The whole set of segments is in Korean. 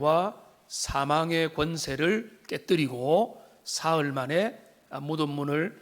와 사망의 권세를 깨뜨리고 사흘 만에 무덤 문을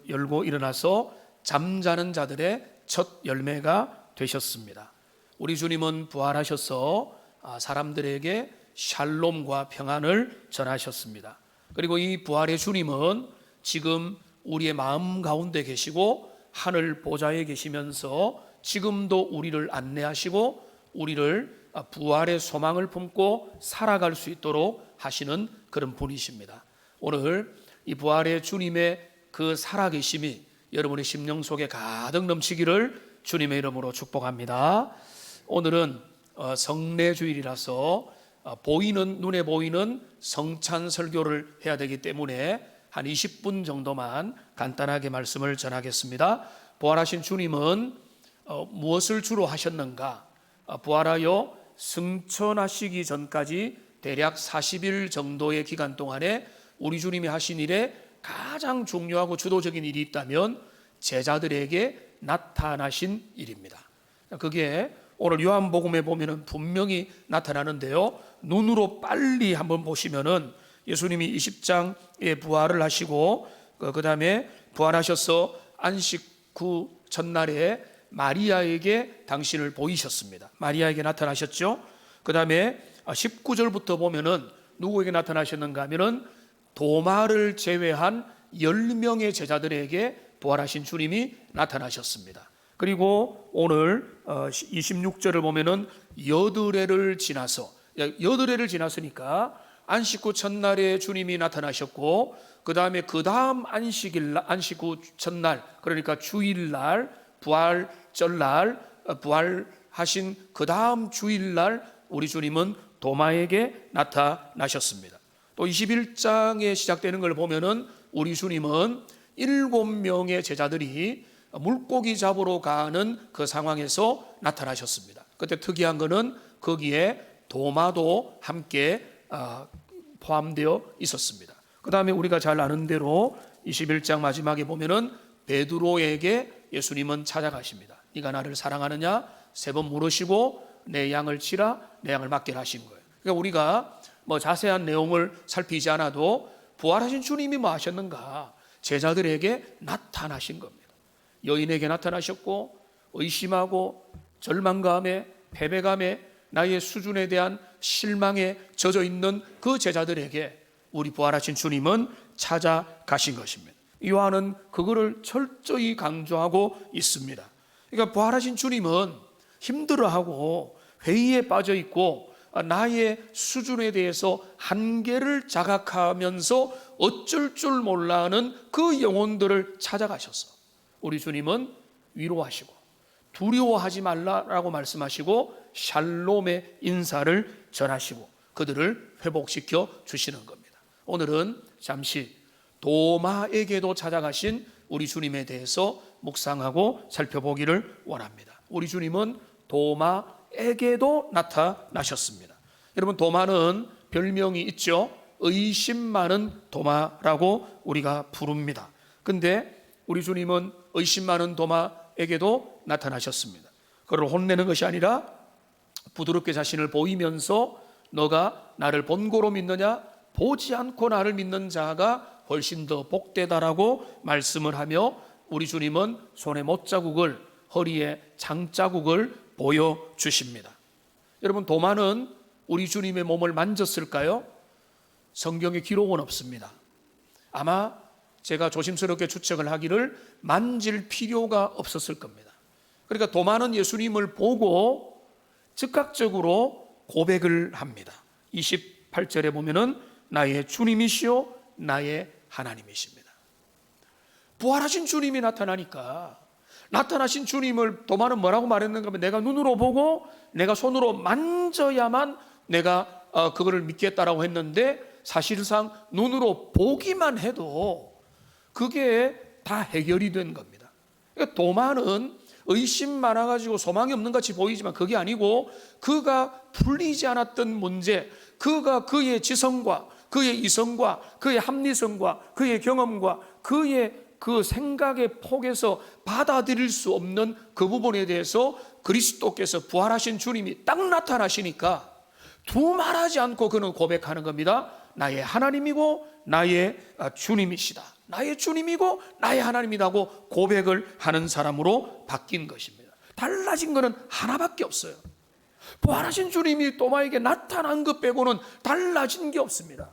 열고 일어나서 잠자는 자들의 첫 열매가 되셨습니다. 우리 주님은 부활하셔서 사람들에게 샬롬과 평안을 전하셨습니다. 그리고 이 부활의 주님은 지금 우리의 마음 가운데 계시고 하늘 보좌에 계시면서 지금도 우리를 안내하시고 우리를 부활의 소망을 품고 살아갈 수 있도록 하시는 그런 분이십니다. 오늘 이 부활의 주님의 그 살아계심이 여러분의 심령 속에 가득 넘치기를 주님의 이름으로 축복합니다. 오늘은 성례주일이라서 눈에 보이는 성찬 설교를 해야 되기 때문에 한 20분 정도만 간단하게 말씀을 전하겠습니다. 부활하신 주님은 무엇을 주로 하셨는가? 부활하여 승천하시기 전까지 대략 40일 정도의 기간 동안에 우리 주님이 하신 일에 가장 중요하고 주도적인 일이 있다면 제자들에게 나타나신 일입니다. 그게 오늘 요한복음에 보면은 분명히 나타나는데요, 눈으로 빨리 한번 보시면은 예수님이 20장에 부활을 하시고 그 다음에 부활하셔서 안식 후 첫날에 마리아에게 당신을 보이셨습니다. 마리아에게 나타나셨죠. 그 다음에 19절부터 보면은 누구에게 나타나셨는가 하면은 도마를 제외한 10명의 제자들에게 부활하신 주님이 나타나셨습니다. 그리고 오늘 26절을 보면은 여드레를 지나서니까 안식 후 첫날에 주님이 나타나셨고 그 다음에 그 다음 안식 후 첫날, 그러니까 주일날 부활절날, 부활하신 그 다음 주일날 우리 주님은 도마에게 나타나셨습니다. 또 21장에 시작되는 걸 보면은 우리 주님은 7명의 제자들이 물고기 잡으러 가는 그 상황에서 나타나셨습니다. 그때 특이한 거는 거기에 도마도 함께 포함되어 있었습니다. 그 다음에 우리가 잘 아는 대로 21장 마지막에 보면은 베드로에게 예수님은 찾아가십니다. 네가 나를 사랑하느냐? 3번 물으시고 내 양을 치라, 내 양을 맡기라 하신 거예요. 그러니까 우리가 자세한 내용을 살피지 않아도 부활하신 주님이 뭐 하셨는가? 제자들에게 나타나신 겁니다. 여인에게 나타나셨고 의심하고 절망감에 패배감에 나의 수준에 대한 실망에 젖어 있는 그 제자들에게 우리 부활하신 주님은 찾아가신 것입니다. 요한은 그거를 철저히 강조하고 있습니다. 그러니까 부활하신 주님은 힘들어하고 회의에 빠져 있고 나의 수준에 대해서 한계를 자각하면서 어쩔 줄 몰라 하는 그 영혼들을 찾아가셔서 우리 주님은 위로하시고 두려워하지 말라라고 말씀하시고 샬롬의 인사를 전하시고 그들을 회복시켜 주시는 겁니다. 오늘은 잠시 도마에게도 찾아가신 우리 주님에 대해서 묵상하고 살펴보기를 원합니다. 우리 주님은 도마에게도 나타나셨습니다. 여러분, 도마는 별명이 있죠. 의심 많은 도마라고 우리가 부릅니다. 근데 우리 주님은 의심 많은 도마에게도 나타나셨습니다. 그를 혼내는 것이 아니라 부드럽게 자신을 보이면서 너가 나를 본고로 믿느냐? 보지 않고 나를 믿는 자가 훨씬 더 복되다라고 말씀을 하며 우리 주님은 손에 못자국을, 허리에 장자국을 보여주십니다. 여러분, 도마는 우리 주님의 몸을 만졌을까요? 성경에 기록은 없습니다. 아마 제가 조심스럽게 추측을 하기를 만질 필요가 없었을 겁니다. 그러니까 도마는 예수님을 보고 즉각적으로 고백을 합니다. 28절에 보면은 나의 주님이시요 나의 하나님이십니다. 부활하신 주님이 나타나니까 나타나신 주님을 도마는 뭐라고 말했는가 하면 내가 눈으로 보고 내가 손으로 만져야만 내가 그거를 믿겠다라고 했는데 사실상 눈으로 보기만 해도 그게 다 해결이 된 겁니다. 그러니까 도마는 의심 많아가지고 소망이 없는 같이 보이지만 그게 아니고 그가 풀리지 않았던 문제, 그가 그의 지성과 그의 이성과 그의 합리성과 그의 경험과 그의 그 생각의 폭에서 받아들일 수 없는 그 부분에 대해서 그리스도께서 부활하신 주님이 딱 나타나시니까 두말하지 않고 그는 고백하는 겁니다. 나의 하나님이고 나의 주님이시다. 나의 주님이고 나의 하나님이라고 고백을 하는 사람으로 바뀐 것입니다. 달라진 것은 하나밖에 없어요. 부활하신 주님이 도마에게 나타난 것 빼고는 달라진 게 없습니다.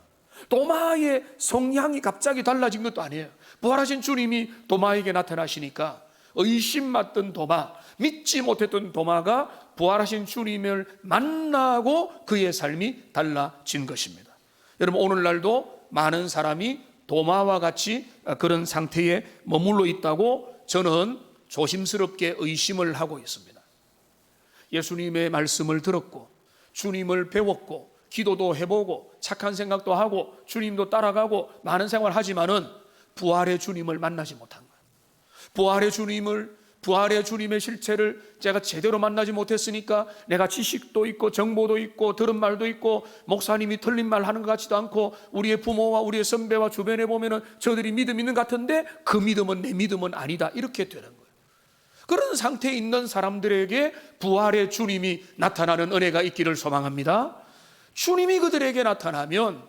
도마의 성향이 갑자기 달라진 것도 아니에요. 부활하신 주님이 도마에게 나타나시니까 의심받던 도마, 믿지 못했던 도마가 부활하신 주님을 만나고 그의 삶이 달라진 것입니다. 여러분, 오늘날도 많은 사람이 도마와 같이 그런 상태에 머물러 있다고 저는 조심스럽게 의심을 하고 있습니다. 예수님의 말씀을 들었고 주님을 배웠고 기도도 해보고 착한 생각도 하고 주님도 따라가고 많은 생활을 하지만은 부활의 주님을 만나지 못한 거예요. 부활의 주님의 실체를 제가 제대로 만나지 못했으니까 내가 지식도 있고 정보도 있고 들은 말도 있고 목사님이 틀린 말 하는 것 같지도 않고 우리의 부모와 우리의 선배와 주변에 보면은 저들이 믿음 있는 것 같은데 그 믿음은 내 믿음은 아니다, 이렇게 되는 거예요. 그런 상태에 있는 사람들에게 부활의 주님이 나타나는 은혜가 있기를 소망합니다. 주님이 그들에게 나타나면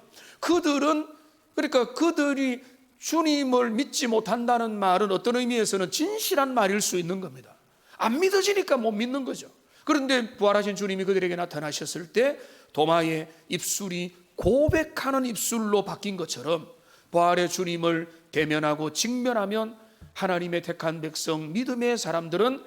그들이 주님을 믿지 못한다는 말은 어떤 의미에서는 진실한 말일 수 있는 겁니다. 안 믿어지니까 못 믿는 거죠. 그런데 부활하신 주님이 그들에게 나타나셨을 때 도마의 입술이 고백하는 입술로 바뀐 것처럼 부활의 주님을 대면하고 직면하면 하나님의 택한 백성, 믿음의 사람들은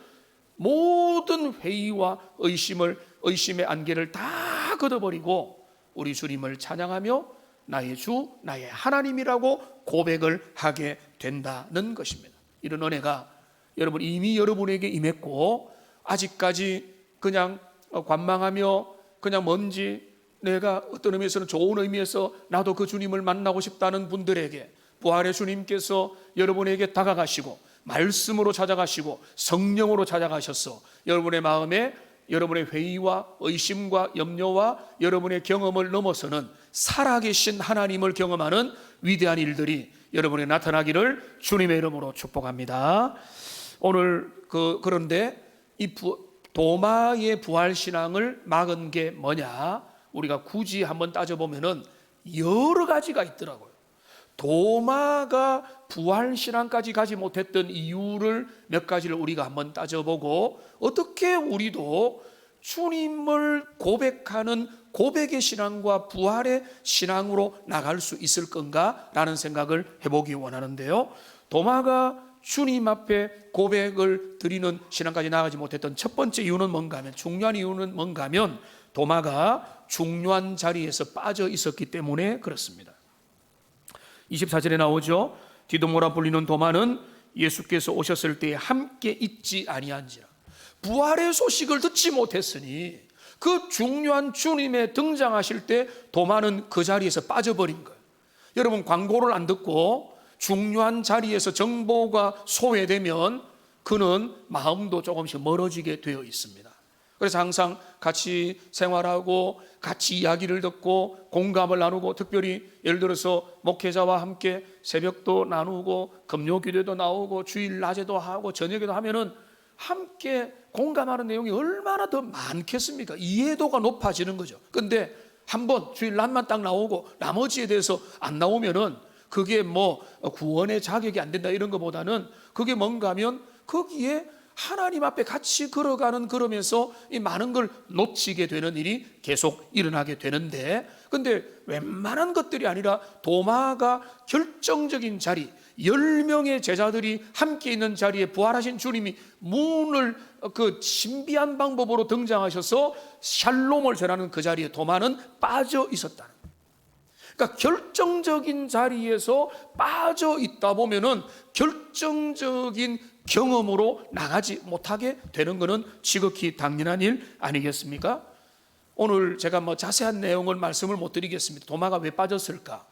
모든 회의와 의심의 안개를 다 걷어버리고 우리 주님을 찬양하며 나의 주, 나의 하나님이라고 고백을 하게 된다는 것입니다. 이런 은혜가 여러분 이미 여러분에게 임했고 아직까지 그냥 관망하며 그냥 뭔지 내가 어떤 의미에서는 좋은 의미에서 나도 그 주님을 만나고 싶다는 분들에게 부활의 주님께서 여러분에게 다가가시고 말씀으로 찾아가시고 성령으로 찾아가셔서 여러분의 마음에 여러분의 회의와 의심과 염려와 여러분의 경험을 넘어서는 살아계신 하나님을 경험하는 위대한 일들이 여러분에게 나타나기를 주님의 이름으로 축복합니다. 오늘 그런데 이 도마의 부활신앙을 막은 게 뭐냐? 우리가 굳이 한번 따져보면은 여러 가지가 있더라고요. 도마가 부활신앙까지 가지 못했던 이유를 몇 가지를 우리가 한번 따져보고 어떻게 우리도 주님을 고백하는 고백의 신앙과 부활의 신앙으로 나갈 수 있을 건가라는 생각을 해보기 원하는데요. 도마가 주님 앞에 고백을 드리는 신앙까지 나가지 못했던 첫 번째 이유는 뭔가 하면, 중요한 이유는 뭔가 하면 도마가 중요한 자리에서 빠져 있었기 때문에 그렇습니다. 24절에 나오죠. 디도모라 불리는 도마는 예수께서 오셨을 때에 함께 있지 아니한지라. 부활의 소식을 듣지 못했으니 그 중요한 주님의 등장하실 때 도마는 그 자리에서 빠져버린 거예요. 여러분, 광고를 안 듣고 중요한 자리에서 정보가 소외되면 그는 마음도 조금씩 멀어지게 되어 있습니다. 그래서 항상 같이 생활하고 같이 이야기를 듣고 공감을 나누고, 특별히 예를 들어서 목회자와 함께 새벽도 나누고 금요기도도 나오고 주일 낮에도 하고 저녁에도 하면은 함께 공감하는 내용이 얼마나 더 많겠습니까? 이해도가 높아지는 거죠. 근데 한번 주일 낮만 딱 나오고 나머지에 대해서 안 나오면은 그게 뭐 구원의 자격이 안 된다 이런 것보다는 그게 뭔가 하면 거기에 하나님 앞에 같이 걸어가는 걸으면서 이 많은 걸 놓치게 되는 일이 계속 일어나게 되는데, 근데 웬만한 것들이 아니라 도마가 결정적인 자리, 10명의 제자들이 함께 있는 자리에 부활하신 주님이 문을 그 신비한 방법으로 등장하셔서 샬롬을 전하는 그 자리에 도마는 빠져 있었다는 거예요. 그러니까 결정적인 자리에서 빠져 있다 보면은 결정적인 경험으로 나가지 못하게 되는 것은 지극히 당연한 일 아니겠습니까? 오늘 제가 뭐 자세한 내용을 말씀을 못 드리겠습니다. 도마가 왜 빠졌을까?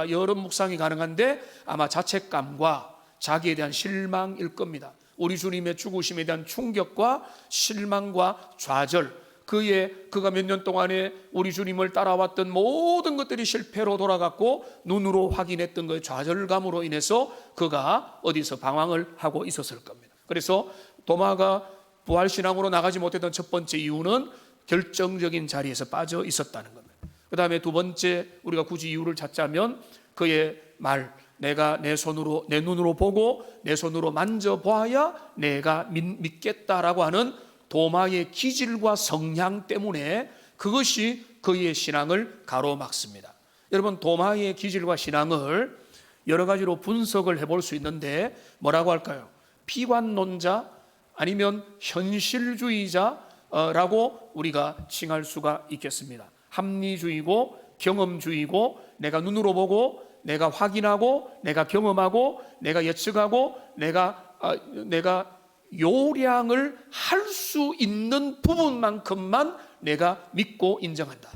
여러 묵상이 가능한데 아마 자책감과 자기에 대한 실망일 겁니다. 우리 주님의 죽으심에 대한 충격과 실망과 좌절, 그가 몇 년 동안에 우리 주님을 따라왔던 모든 것들이 실패로 돌아갔고 눈으로 확인했던 그 좌절감으로 인해서 그가 어디서 방황을 하고 있었을 겁니다. 그래서 도마가 부활신앙으로 나가지 못했던 첫 번째 이유는 결정적인 자리에서 빠져 있었다는 겁니다. 그 다음에 두 번째 우리가 굳이 이유를 찾자면 그의 말, 내가 내 눈으로 보고 내 손으로 만져보아야 내가 믿겠다라고 하는 도마의 기질과 성향 때문에 그것이 그의 신앙을 가로막습니다. 여러분, 도마의 기질과 신앙을 여러 가지로 분석을 해볼 수 있는데 뭐라고 할까요? 비관론자 아니면 현실주의자라고 우리가 칭할 수가 있겠습니다. 합리주의고 경험주의고, 내가 눈으로 보고 내가 확인하고 내가 경험하고 내가 예측하고 내가 요량을 할 수 있는 부분만큼만 내가 믿고 인정한다.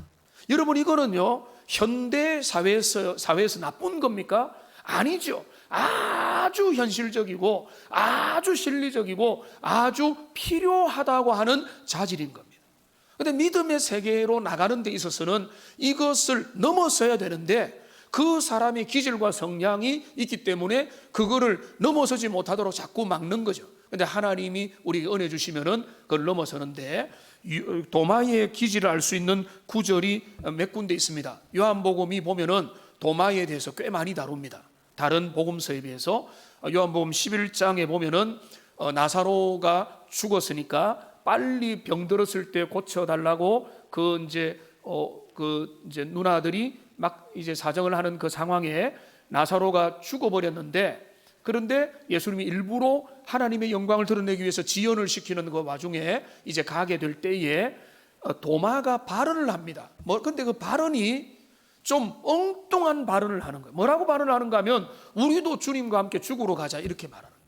여러분, 이거는요 현대 사회에서 나쁜 겁니까? 아니죠. 아주 현실적이고 아주 실리적이고 아주 필요하다고 하는 자질인 겁니다. 그런데 믿음의 세계로 나가는 데 있어서는 이것을 넘어서야 되는데 그 사람의 기질과 성향이 있기 때문에 그거를 넘어서지 못하도록 자꾸 막는 거죠. 그런데 하나님이 우리에게 은혜 주시면은 그걸 넘어서는데, 도마의 기질을 알 수 있는 구절이 몇 군데 있습니다. 요한복음이 보면은 도마에 대해서 꽤 많이 다룹니다. 다른 복음서에 비해서. 요한복음 11장에 보면은 나사로가 죽었으니까 빨리 병들었을 때 고쳐달라고 이제 누나들이 막 이제 사정을 하는 그 상황에 나사로가 죽어버렸는데, 그런데 예수님이 일부러 하나님의 영광을 드러내기 위해서 지연을 시키는 그 와중에 이제 가게 될 때에 도마가 발언을 합니다. 근데 그 발언이 좀 엉뚱한 발언을 하는 거예요. 뭐라고 발언을 하는가 하면 우리도 주님과 함께 죽으러 가자, 이렇게 말하는 거예요.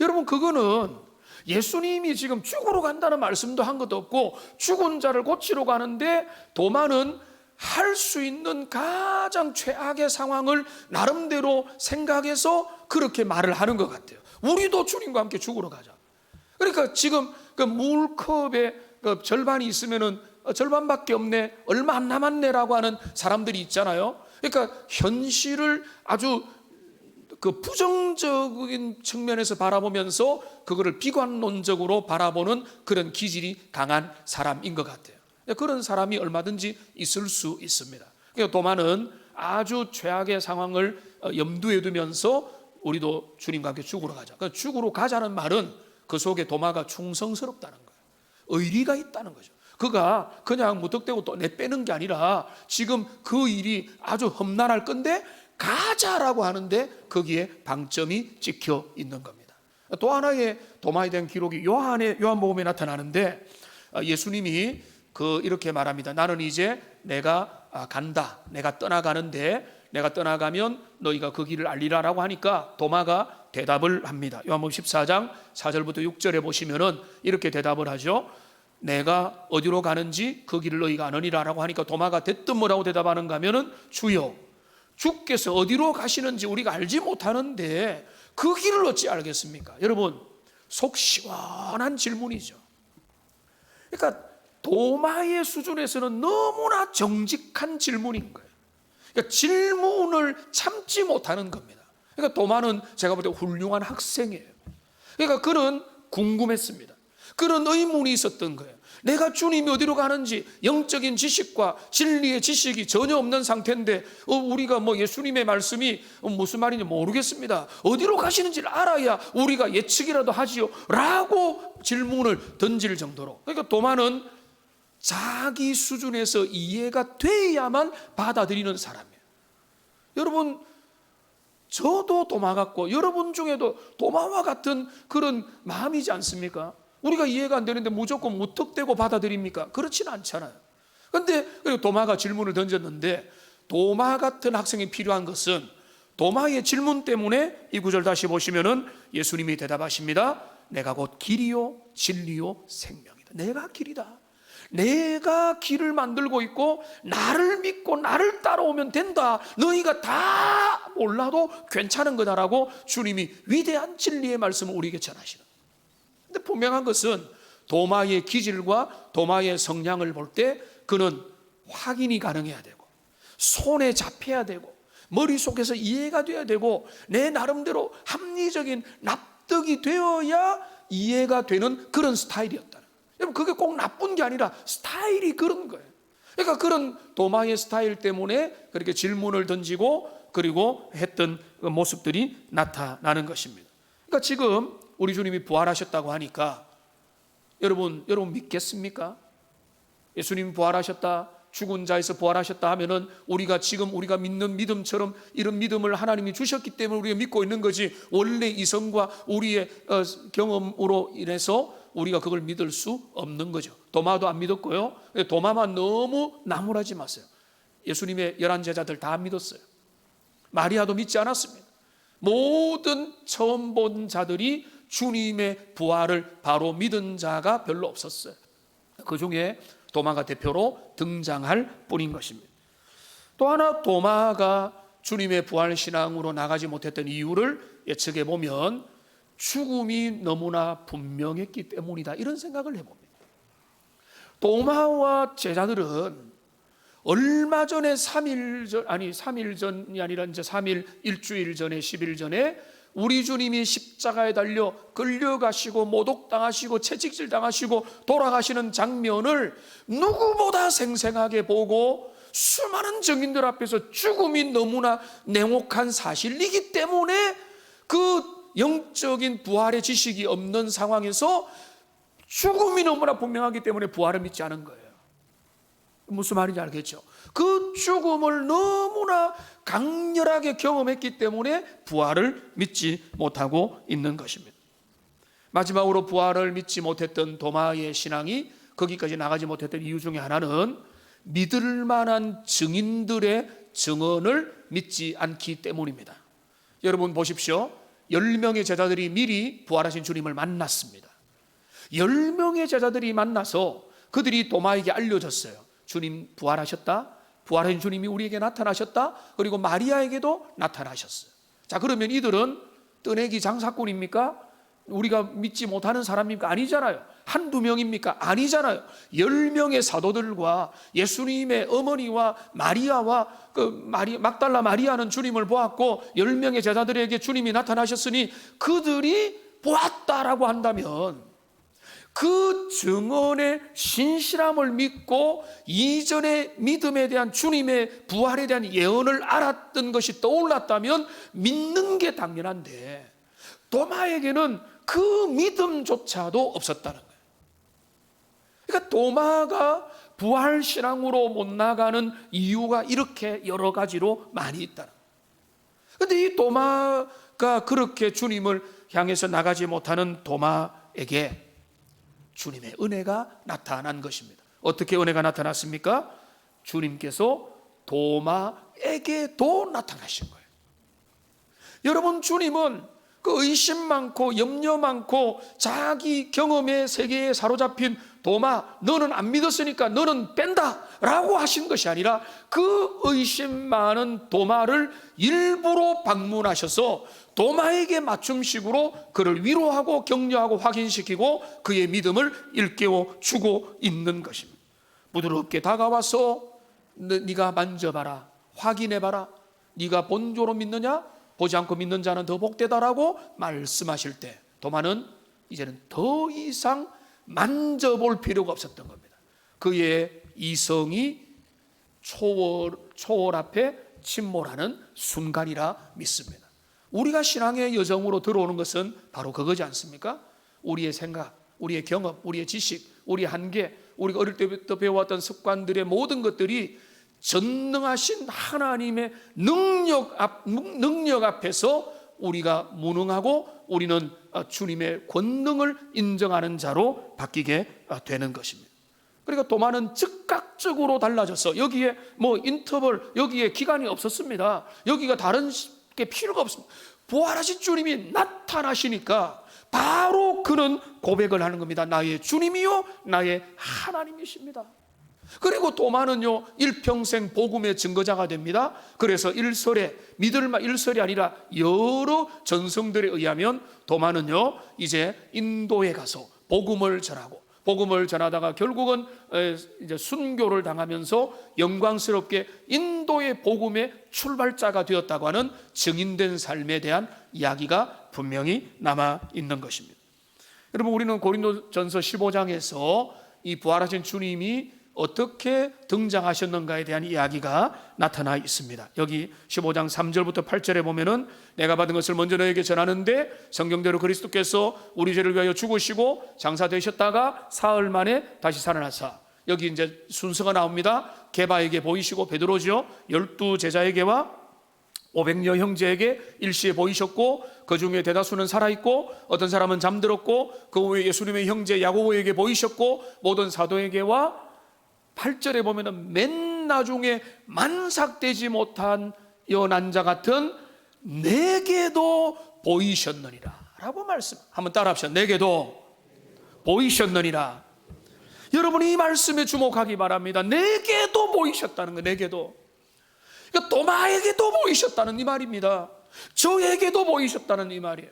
여러분, 그거는 예수님이 지금 죽으러 간다는 말씀도 한 것도 없고 죽은 자를 고치러 가는데 도마는 할 수 있는 가장 최악의 상황을 나름대로 생각해서 그렇게 말을 하는 것 같아요. 우리도 주님과 함께 죽으러 가자. 그러니까 지금 그 물컵에 그 절반이 있으면은 절반밖에 없네, 얼마 안 남았네라고 하는 사람들이 있잖아요. 그러니까 현실을 아주 그 부정적인 측면에서 바라보면서 그거를 비관론적으로 바라보는 그런 기질이 강한 사람인 것 같아요. 그런 사람이 얼마든지 있을 수 있습니다. 그러니까 도마는 아주 최악의 상황을 염두에 두면서 우리도 주님과 함께 죽으러 가자. 그러니까 죽으러 가자는 말은 그 속에 도마가 충성스럽다는 거예요. 의리가 있다는 거죠. 그가 그냥 무턱대고 또 내빼는 게 아니라 지금 그 일이 아주 험난할 건데 가자라고 하는데 거기에 방점이 찍혀 있는 겁니다. 또 하나의 도마에 대한 기록이 요한복음에 나타나는데, 예수님이 이렇게 말합니다. 나는 이제 내가 간다. 내가 떠나가는데 내가 떠나가면 너희가 그 길을 알리라라고 하니까 도마가 대답을 합니다. 요한복음 14장 4절부터 6절에 보시면은 이렇게 대답을 하죠. 내가 어디로 가는지 그 길을 너희가 아느니라라고 하니까 도마가 대뜸 뭐라고 대답하는가 하면은 주여, 주께서 어디로 가시는지 우리가 알지 못하는데 그 길을 어찌 알겠습니까? 여러분, 속 시원한 질문이죠. 그러니까 도마의 수준에서는 너무나 정직한 질문인 거예요. 그러니까 질문을 참지 못하는 겁니다. 그러니까 도마는 제가 볼 때 훌륭한 학생이에요. 그러니까 그는 궁금했습니다. 그런 의문이 있었던 거예요. 내가 주님이 어디로 가는지 영적인 지식과 진리의 지식이 전혀 없는 상태인데 우리가 예수님의 말씀이 무슨 말인지 모르겠습니다. 어디로 가시는지를 알아야 우리가 예측이라도 하지요 라고 질문을 던질 정도로. 그러니까 도마는 자기 수준에서 이해가 돼야만 받아들이는 사람이에요. 여러분, 저도 도마 같고 여러분 중에도 도마와 같은 그런 마음이지 않습니까? 우리가 이해가 안 되는데 무조건 무턱대고 받아들입니까? 그렇지는 않잖아요. 그런데 도마가 질문을 던졌는데, 도마 같은 학생이 필요한 것은 도마의 질문 때문에 이 구절 다시 보시면은 예수님이 대답하십니다. 내가 곧 길이요 진리요 생명이다. 내가 길이다. 내가 길을 만들고 있고 나를 믿고 나를 따라오면 된다. 너희가 다 몰라도 괜찮은 거다라고 주님이 위대한 진리의 말씀을 우리에게 전하시는. 근데 분명한 것은 도마의 기질과 도마의 성향을 볼 때 그는 확인이 가능해야 되고 손에 잡혀야 되고 머릿속에서 이해가 돼야 되고 내 나름대로 합리적인 납득이 되어야 이해가 되는 그런 스타일이었다. 여러분, 그게 꼭 나쁜 게 아니라 스타일이 그런 거예요. 그러니까 그런 도마의 스타일 때문에 그렇게 질문을 던지고 그리고 했던 그 모습들이 나타나는 것입니다. 그러니까 지금 우리 주님이 부활하셨다고 하니까 여러분 믿겠습니까? 예수님 부활하셨다, 죽은 자에서 부활하셨다 하면은 우리가 지금 우리가 믿는 믿음처럼 이런 믿음을 하나님이 주셨기 때문에 우리가 믿고 있는 거지, 원래 이성과 우리의 경험으로 인해서 우리가 그걸 믿을 수 없는 거죠. 도마도 안 믿었고요. 도마만 너무 나무라지 마세요. 예수님의 11제자들 다 안 믿었어요. 마리아도 믿지 않았습니다. 모든 처음 본 자들이 주님의 부활을 바로 믿은 자가 별로 없었어요. 그 중에 도마가 대표로 등장할 뿐인 것입니다. 또 하나, 도마가 주님의 부활 신앙으로 나가지 못했던 이유를 예측해 보면 죽음이 너무나 분명했기 때문이다, 이런 생각을 해봅니다. 도마와 제자들은 얼마 전에 3일 전이 아니라 이제 3일, 일주일 전에, 10일 전에 우리 주님이 십자가에 달려 끌려가시고 모독당하시고 채찍질 당하시고 돌아가시는 장면을 누구보다 생생하게 보고 수많은 증인들 앞에서 죽음이 너무나 냉혹한 사실이기 때문에 그 영적인 부활의 지식이 없는 상황에서 죽음이 너무나 분명하기 때문에 부활을 믿지 않은 거예요. 무슨 말인지 알겠죠? 그 죽음을 너무나 강렬하게 경험했기 때문에 부활을 믿지 못하고 있는 것입니다. 마지막으로 부활을 믿지 못했던 도마의 신앙이 거기까지 나가지 못했던 이유 중에 하나는 믿을 만한 증인들의 증언을 믿지 않기 때문입니다. 여러분 보십시오. 10명의 제자들이 미리 부활하신 주님을 만났습니다. 10명의 제자들이 만나서 그들이 도마에게 알려줬어요. 주님 부활하셨다, 부활하신 주님이 우리에게 나타나셨다, 그리고 마리아에게도 나타나셨어요. 자, 그러면 이들은 뜨내기 장사꾼입니까? 우리가 믿지 못하는 사람입니까? 아니잖아요. 한두 명입니까? 아니잖아요. 10명의 사도들과 예수님의 어머니와 마리아와 막달라 마리아는 주님을 보았고 10명의 제자들에게 주님이 나타나셨으니 그들이 보았다라고 한다면 그 증언의 신실함을 믿고 이전의 믿음에 대한, 주님의 부활에 대한 예언을 알았던 것이 떠올랐다면 믿는 게 당연한데, 도마에게는 그 믿음조차도 없었다는 거예요. 그러니까 도마가 부활 신앙으로 못 나가는 이유가 이렇게 여러 가지로 많이 있다는 거예요. 그런데 이 도마가 그렇게 주님을 향해서 나가지 못하는 도마에게 주님의 은혜가 나타난 것입니다. 어떻게 은혜가 나타났습니까? 주님께서 도마에게도 나타나신 거예요. 여러분, 주님은 그 의심 많고 염려 많고 자기 경험의 세계에 사로잡힌 도마, 너는 안 믿었으니까 너는 뺀다 라고 하신 것이 아니라 그 의심 많은 도마를 일부러 방문하셔서 도마에게 맞춤식으로 그를 위로하고 격려하고 확인시키고 그의 믿음을 일깨워 주고 있는 것입니다. 부드럽게 다가와서 네가 만져봐라, 확인해봐라, 네가 본조로 믿느냐? 보지 않고 믿는 자는 더 복되다라고 말씀하실 때 도마는 이제는 더 이상 만져볼 필요가 없었던 겁니다. 그의 이성이 초월 앞에 침몰하는 순간이라 믿습니다. 우리가 신앙의 여정으로 들어오는 것은 바로 그거지 않습니까? 우리의 생각, 우리의 경험, 우리의 지식, 우리의 한계, 우리가 어릴 때부터 배워왔던 습관들의 모든 것들이 전능하신 하나님의 능력 앞에서 우리가 무능하고 우리는 주님의 권능을 인정하는 자로 바뀌게 되는 것입니다. 그러니까 도마는 즉각적으로 달라졌어. 여기에 인터벌, 여기에 기간이 없었습니다. 여기가 다른 게 필요가 없습니다. 부활하신 주님이 나타나시니까 바로 그는 고백을 하는 겁니다. 나의 주님이요 나의 하나님이십니다. 그리고 도마는요 일평생 복음의 증거자가 됩니다. 그래서 일설이 아니라 여러 전성들에 의하면 도마는요 이제 인도에 가서 복음을 전하고, 복음을 전하다가 결국은 이제 순교를 당하면서 영광스럽게 인도의 복음의 출발자가 되었다고 하는 증인된 삶에 대한 이야기가 분명히 남아 있는 것입니다. 여러분, 우리는 고린도전서 15장에서 이 부활하신 주님이 어떻게 등장하셨는가에 대한 이야기가 나타나 있습니다. 여기 15장 3절부터 8절에 보면은 내가 받은 것을 먼저 너에게 전하는데 성경대로 그리스도께서 우리 죄를 위하여 죽으시고 장사되셨다가 사흘 만에 다시 살아나사. 여기 이제 순서가 나옵니다. 게바에게 보이시고, 베드로죠, 12 제자에게와 500여 형제에게 일시에 보이셨고, 그 중에 대다수는 살아있고 어떤 사람은 잠들었고, 그 후에 예수님의 형제 야고보에게 보이셨고, 모든 사도에게와 8절에 보면은 맨 나중에 만삭되지 못한 연한 자 같은 내게도 보이셨느니라 라고 말씀. 한번 따라합시다. 내게도 보이셨느니라. 여러분, 이 말씀에 주목하기 바랍니다. 내게도 보이셨다는 거. 내게도, 그러니까 도마에게도 보이셨다는 이 말입니다. 저에게도 보이셨다는 이 말이에요.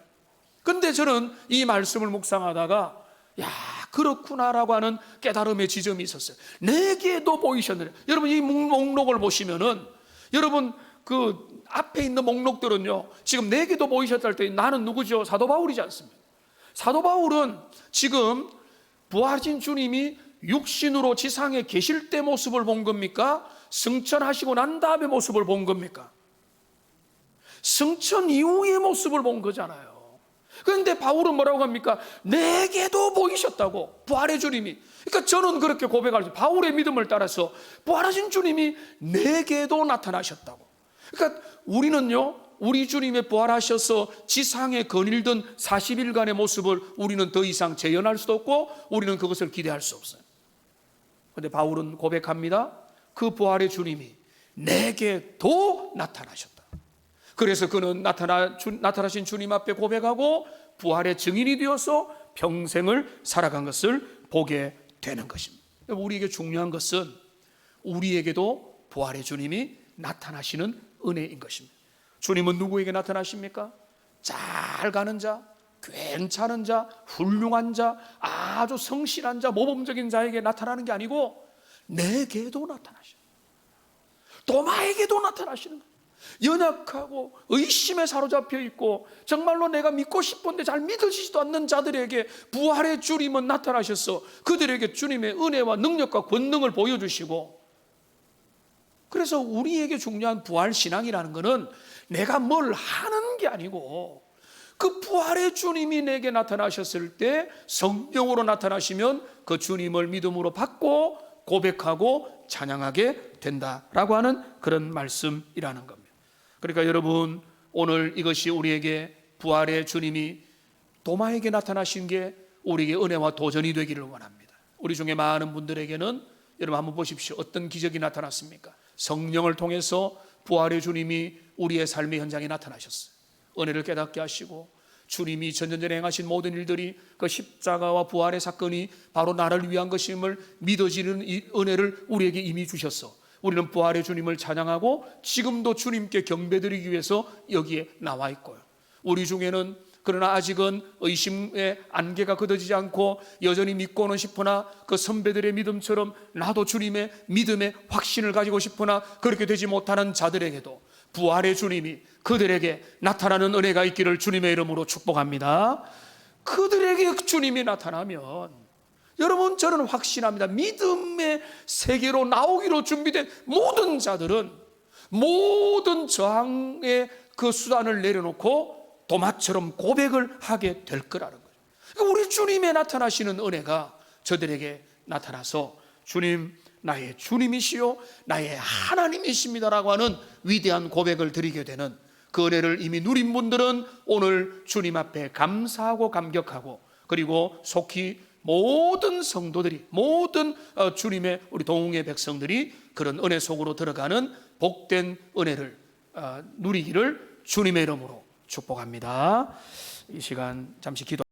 근데 저는 이 말씀을 묵상하다가 야, 그렇구나라고 하는 깨달음의 지점이 있었어요. 내게도 보이셨느냐. 여러분, 이 목록을 보시면은, 여러분 그 앞에 있는 목록들은요, 지금 내게도 보이셨다 할 때 나는 누구죠? 사도 바울이지 않습니까? 사도 바울은 지금 부활하신 주님이 육신으로 지상에 계실 때 모습을 본 겁니까? 승천하시고 난 다음에 모습을 본 겁니까? 승천 이후의 모습을 본 거잖아요. 그런데 바울은 뭐라고 합니까? 내게도 보이셨다고, 부활의 주님이. 그러니까 저는 그렇게 고백할 수, 바울의 믿음을 따라서 부활하신 주님이 내게도 나타나셨다고. 그러니까 우리는요, 우리 주님의 부활하셔서 지상에 거닐던 40일간의 모습을 우리는 더 이상 재현할 수도 없고 우리는 그것을 기대할 수 없어요. 그런데 바울은 고백합니다. 그 부활의 주님이 내게도 나타나셨다. 그래서 그는 나타나신 주님 앞에 고백하고 부활의 증인이 되어서 평생을 살아간 것을 보게 되는 것입니다. 우리에게 중요한 것은 우리에게도 부활의 주님이 나타나시는 은혜인 것입니다. 주님은 누구에게 나타나십니까? 잘 가는 자, 괜찮은 자, 훌륭한 자, 아주 성실한 자, 모범적인 자에게 나타나는 게 아니고 내게도 나타나셔요. 도마에게도 나타나시는 거예요. 연약하고 의심에 사로잡혀 있고 정말로 내가 믿고 싶은데 잘 믿어지지도 않는 자들에게 부활의 주님은 나타나셔서 그들에게 주님의 은혜와 능력과 권능을 보여주시고, 그래서 우리에게 중요한 부활 신앙이라는 것은 내가 뭘 하는 게 아니고 그 부활의 주님이 내게 나타나셨을 때 성령으로 나타나시면 그 주님을 믿음으로 받고 고백하고 찬양하게 된다라고 하는 그런 말씀이라는 겁니다. 그러니까 여러분, 오늘 이것이 우리에게 부활의 주님이 도마에게 나타나신 게 우리에게 은혜와 도전이 되기를 원합니다. 우리 중에 많은 분들에게는 여러분 한번 보십시오. 어떤 기적이 나타났습니까? 성령을 통해서 부활의 주님이 우리의 삶의 현장에 나타나셨어요. 은혜를 깨닫게 하시고 주님이 전전전에 행하신 모든 일들이 그 십자가와 부활의 사건이 바로 나를 위한 것임을 믿어지는 이 은혜를 우리에게 이미 주셨어. 우리는 부활의 주님을 찬양하고 지금도 주님께 경배드리기 위해서 여기에 나와 있고요. 우리 중에는 그러나 아직은 의심의 안개가 걷어지지 않고 여전히 믿고는 싶으나 그 선배들의 믿음처럼 나도 주님의 믿음의 확신을 가지고 싶으나 그렇게 되지 못하는 자들에게도 부활의 주님이 그들에게 나타나는 은혜가 있기를 주님의 이름으로 축복합니다. 그들에게 주님이 나타나면 여러분, 저는 확신합니다. 믿음의 세계로 나오기로 준비된 모든 자들은 모든 저항의 그 수단을 내려놓고 도마처럼 고백을 하게 될 거라는 거죠. 그러니까 우리 주님의 나타나시는 은혜가 저들에게 나타나서 주님, 나의 주님이시요 나의 하나님이십니다라고 하는 위대한 고백을 드리게 되는 그 은혜를 이미 누린 분들은 오늘 주님 앞에 감사하고 감격하고, 그리고 속히 모든 성도들이, 모든 주님의 우리 동웅의 백성들이 그런 은혜 속으로 들어가는 복된 은혜를 누리기를 주님의 이름으로 축복합니다. 이 시간 잠시 기도